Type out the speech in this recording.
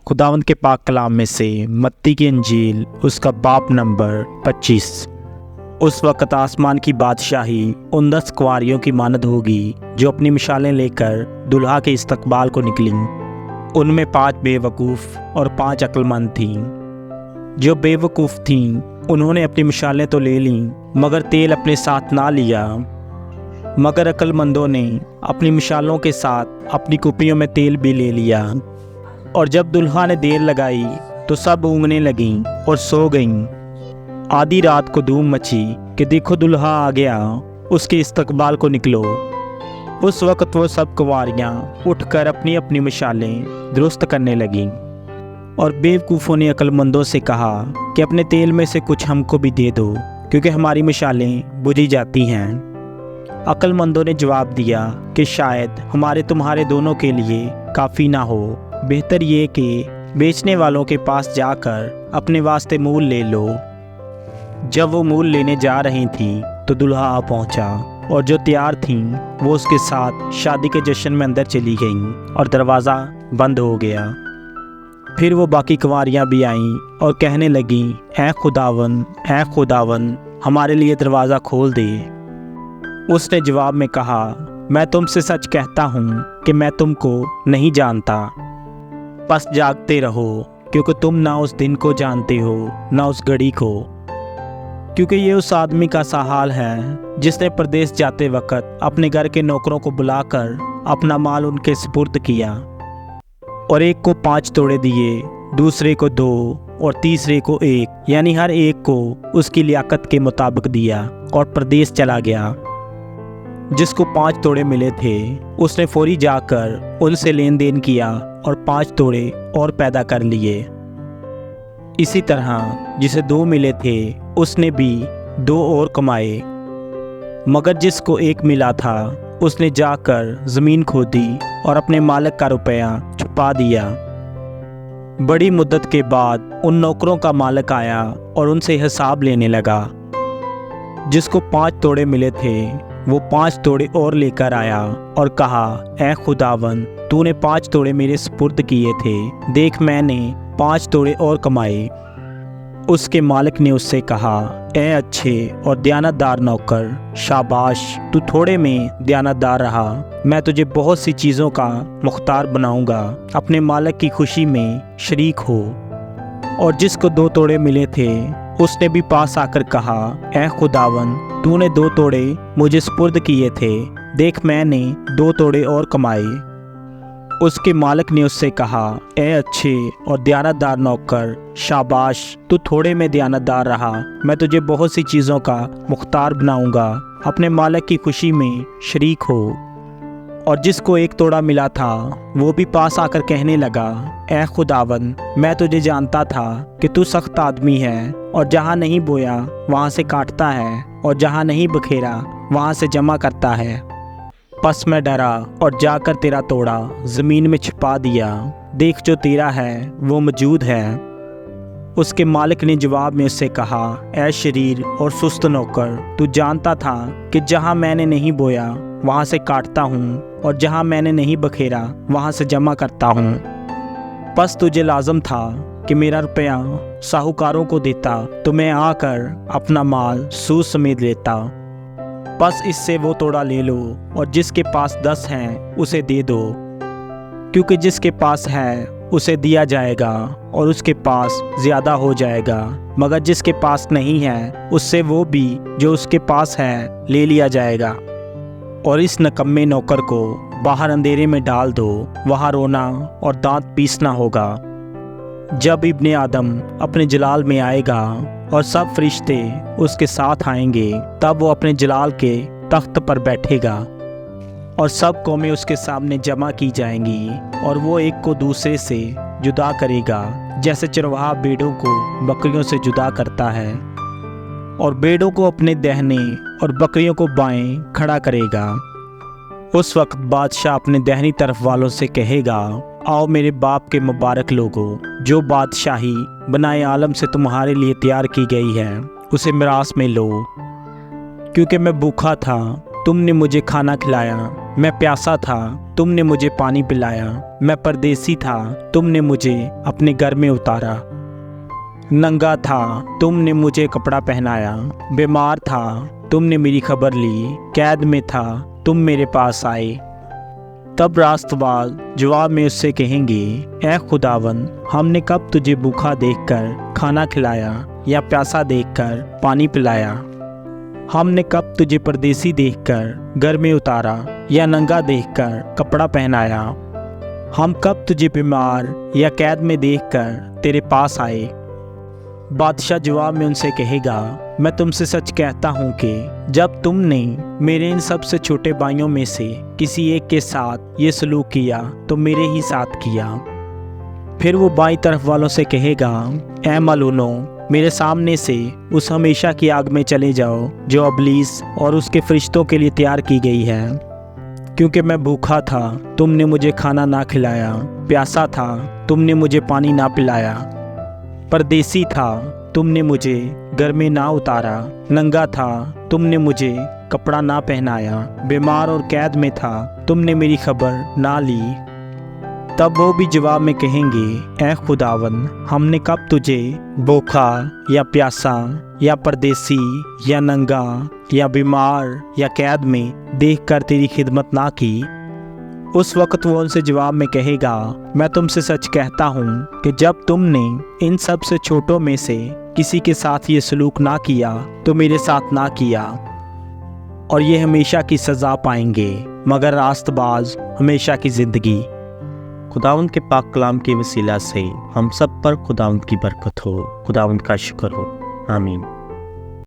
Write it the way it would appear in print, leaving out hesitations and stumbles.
खुदावंद के पाक कलाम में से मत्ती की इंजील उसका बाब नंबर 25। उस वक़्त आसमान की बादशाही उन 10 कुँवारियों की मानद होगी जो अपनी मिशालें लेकर दुल्हा के इस्तकबाल को निकलीं। उनमें 5 बेवकूफ़ और 5 अक्लमंद थीं। जो बेवकूफ़ थीं उन्होंने अपनी मिशालें तो ले लीं मगर तेल अपने साथ ना लिया। मगर अक्लमंदों ने अपनी मिशालों के साथ अपनी कुप्पियों में तेल भी ले लिया। और जब दुल्हा ने देर लगाई तो सब ऊँघने लगीं और सो गईं। आधी रात को धूम मची कि देखो दुल्हा आ गया, उसके इस्तकबाल को निकलो। उस वक़्त वो सब कुँवारियाँ उठकर अपनी अपनी मिशालें दुरुस्त करने लगीं। और बेवकूफ़ों ने अक्लमंदों से कहा कि अपने तेल में से कुछ हमको भी दे दो, क्योंकि हमारी मिशालें बुझी जाती हैं। अक्लमंदों ने जवाब दिया कि शायद हमारे तुम्हारे दोनों के लिए काफ़ी ना हो, बेहतर ये कि बेचने वालों के पास जाकर अपने वास्ते मूल ले लो। जब वो मूल लेने जा रही थी तो दुल्हा आ पहुंचा, और जो तैयार थीं वो उसके साथ शादी के जश्न में अंदर चली गईं और दरवाज़ा बंद हो गया। फिर वो बाकी कुँवारियाँ भी आईं और कहने लगीं, ऐ खुदावन, हमारे लिए दरवाज़ा खोल दे। उसने जवाब में कहा, मैं तुमसे सच कहता हूँ कि मैं तुमको नहीं जानता। बस जागते रहो, क्योंकि तुम ना उस दिन को जानते हो ना उस घड़ी को। क्योंकि ये उस आदमी का सा हाल है जिसने परदेश जाते वक्त अपने घर के नौकरों को बुलाकर अपना माल उनके सुपुर्द किया। और एक को 5 तोड़े दिए, दूसरे को 2 और तीसरे को 1, यानी हर एक को उसकी लियाकत के मुताबिक दिया, और परदेश चला गया। जिसको 5 तोड़े मिले थे उसने फौरी जाकर उनसे लेन देन किया और 5 तोड़े और पैदा कर लिए। इसी तरह जिसे 2 मिले थे उसने भी 2 और कमाए। मगर जिसको 1 मिला था उसने जाकर ज़मीन खोदी और अपने मालिक का रुपया छुपा दिया। बड़ी मुद्दत के बाद उन नौकरों का मालिक आया और उनसे हिसाब लेने लगा। जिसको 5 तोड़े मिले थे वो 5 तोड़े और लेकर आया और कहा, ऐ खुदावन, तूने 5 तोड़े मेरे सुपुर्द किए थे, देख मैंने 5 तोड़े और कमाए। उसके मालिक ने उससे कहा, ऐ अच्छे और दयानतदार नौकर, शाबाश, तू थोड़े में दयानतदार रहा, मैं तुझे बहुत सी चीज़ों का मुख्तार बनाऊंगा, अपने मालिक की खुशी में शरीक हो। और जिसको 2 तोड़े मिले थे उसने भी पास आकर कहा, ऐ खुदावन, तूने 2 तोड़े मुझे सुपुर्द किए थे, देख मैंने 2 तोड़े और कमाए। उसके मालिक ने उससे कहा, ऐ अच्छे और दयानतदार नौकर, शाबाश, तू थोड़े में दयानतदार रहा, मैं तुझे बहुत सी चीज़ों का मुख्तार बनाऊंगा, अपने मालिक की खुशी में शरीक हो। और जिसको 1 तोड़ा मिला था वो भी पास आकर कहने लगा, ऐ खुदावन, मैं तुझे जानता था कि तू सख्त आदमी है, और जहाँ नहीं बोया वहाँ से काटता है, और जहाँ नहीं बखेरा वहाँ से जमा करता है। बस मैं डरा और जाकर तेरा तोड़ा ज़मीन में छिपा दिया, देख जो तेरा है वो मौजूद है। उसके मालिक ने जवाब में उससे कहा, ऐ शरीर और सुस्त नौकर, तू जानता था कि जहाँ मैंने नहीं बोया वहाँ से काटता हूँ, और जहाँ मैंने नहीं बखेरा वहाँ से जमा करता हूँ। बस तुझे लाजम था कि मेरा रुपया साहूकारों को देता तो मैं आकर अपना माल सूद समेत लेता। बस इससे वो तोड़ा ले लो, और जिसके पास 10 हैं उसे दे दो, क्योंकि जिसके पास है उसे दिया जाएगा और उसके पास ज़्यादा हो जाएगा, मगर जिसके पास नहीं है उससे वो भी जो उसके पास है ले लिया जाएगा। और इस नकम्मे नौकर को बाहर अंधेरे में डाल दो, वहाँ रोना और दांत पीसना होगा। जब इब्ने आदम अपने जलाल में आएगा और सब फरिश्ते उसके साथ आएंगे, तब वो अपने जलाल के तख्त पर बैठेगा, और सब कौमें उसके सामने जमा की जाएंगी, और वो एक को दूसरे से जुदा करेगा, जैसे चरवाहा भेड़ों को बकरियों से जुदा करता है, और भेड़ों को अपने दाहिने और बकरियों को बाएं खड़ा करेगा। उस वक्त बादशाह अपने दाहिनी तरफ वालों से कहेगा, आओ मेरे बाप के मुबारक लोगों, जो बादशाही बनाए आलम से तुम्हारे लिए तैयार की गई है, उसे मिरास में लो। क्योंकि मैं भूखा था, तुमने मुझे खाना खिलाया, मैं प्यासा था, तुमने मुझे पानी पिलाया। मैं परदेसी था, तुमने मुझे अपने घर में उतारा। नंगा था, तुमने मुझे कपड़ा पहनाया। बीमार था, तुमने मेरी खबर ली। कैद में था, तुम मेरे पास आए। तब रास्तबाज जवाब में उससे कहेंगे, ऐ खुदावन, हमने कब तुझे भूखा देखकर खाना खिलाया या प्यासा देखकर पानी पिलाया? हमने कब तुझे परदेसी देखकर घर में उतारा या नंगा देखकर कपड़ा पहनाया? हम कब तुझे बीमार या कैद में देखकर तेरे पास आए? बादशाह जवाब में उनसे कहेगा, मैं तुमसे सच कहता हूँ कि जब तुमने मेरे इन सबसे छोटे भाइयों में से किसी एक के साथ ये सलूक किया तो मेरे ही साथ किया। फिर वो बाईं तरफ वालों से कहेगा, ऐ मलूनो, मेरे सामने से उस हमेशा की आग में चले जाओ जो इब्लीस और उसके फरिश्तों के लिए तैयार की गई है। क्योंकि मैं भूखा था, तुमने मुझे खाना ना खिलाया। प्यासा था, तुमने मुझे पानी ना पिलाया। परदेसी था, तुमने मुझे घर में ना उतारा। नंगा था, तुमने मुझे कपड़ा ना पहनाया। बीमार और कैद में था, तुमने मेरी खबर ना ली। तब वो भी जवाब में कहेंगे, ऐ खुदावन, हमने कब तुझे भूखा या प्यासा या परदेसी या नंगा या बीमार या कैद में देखकर तेरी खिदमत ना की? उस वक्त वो उनसे जवाब में कहेगा, मैं तुमसे सच कहता हूँ कि जब तुमने इन सब से छोटों में से किसी के साथ ये सलूक ना किया तो मेरे साथ ना किया। और ये हमेशा की सज़ा पाएंगे, मगर रास्तबाज हमेशा की ज़िंदगी। खुदावंद के पाक कलाम के वसीला से हम सब पर खुदावंद की बरकत हो, खुदावंद का शुक्र हो। आमीन।